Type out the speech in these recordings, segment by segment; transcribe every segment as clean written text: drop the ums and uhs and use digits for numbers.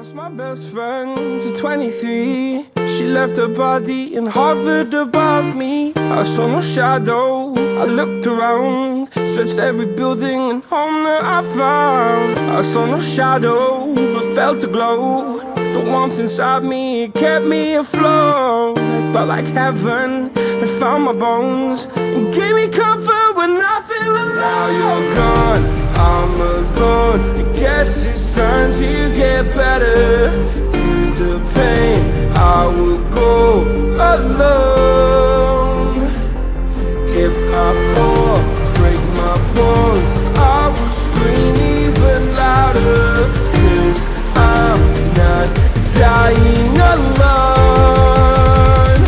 lost my best friend to 23. She left her body and hovered above me. I saw no shadow, I looked around, searched every building and home that I found. I saw no shadow, but felt the glow. The warmth inside me, it kept me afloat. It felt like heaven had found my bones and gave me comfort when I feel alone. Now you're gone, I'm alone. I guess it's time to get better. Through the pain, I will go alone. If I fall, break my bones, I will scream even louder. 'Cause I'm not dying alone.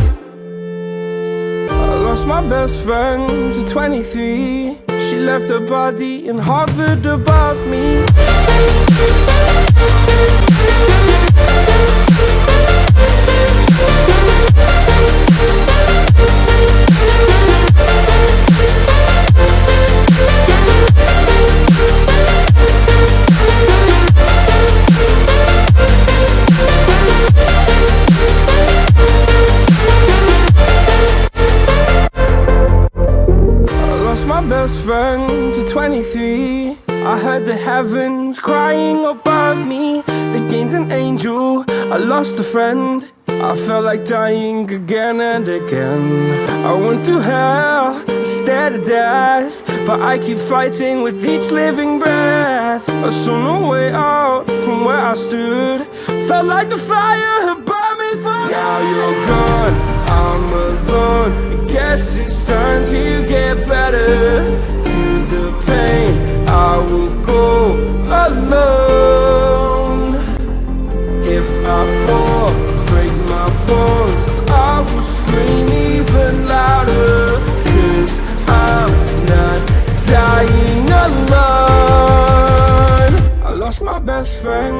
I lost my best friend to 23. She left her body and hovered above me. My best friend to 23. I heard the heavens crying above me. They gained an angel, I lost a friend. I felt like dying again and again. I went through hell, stared at death, but I keep fighting with each living breath. I saw no way out from where I stood. Felt like the fire had burned me through. Now you're gone, I'm alone. I guess it's time to get better. Through the pain, I will go alone. If I fall, break my bones, I will scream even louder. 'Cause I'm not dying alone. I lost my best friend.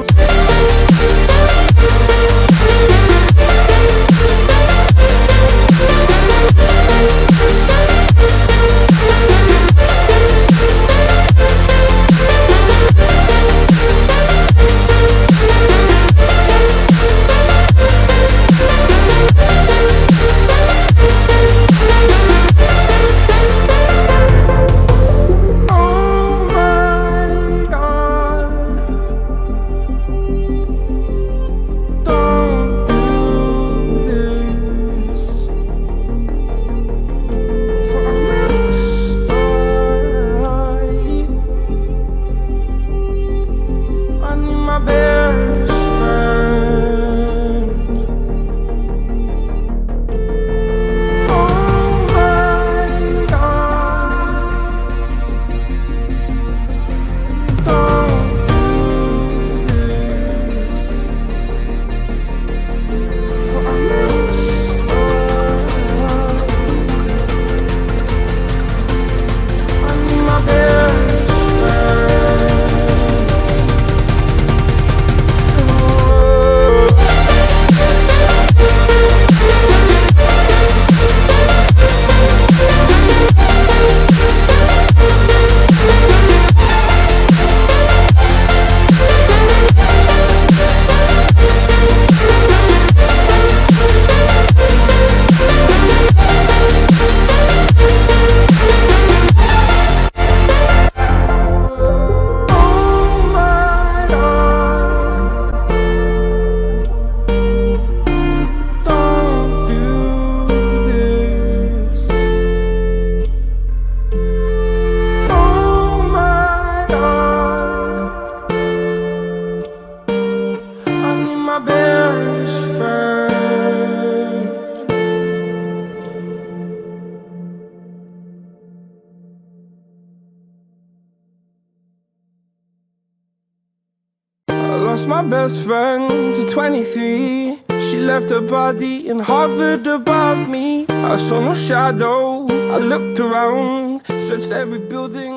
Lost my best friend to 23. She left her body and hovered above me. I saw no shadow, I looked around, searched every building.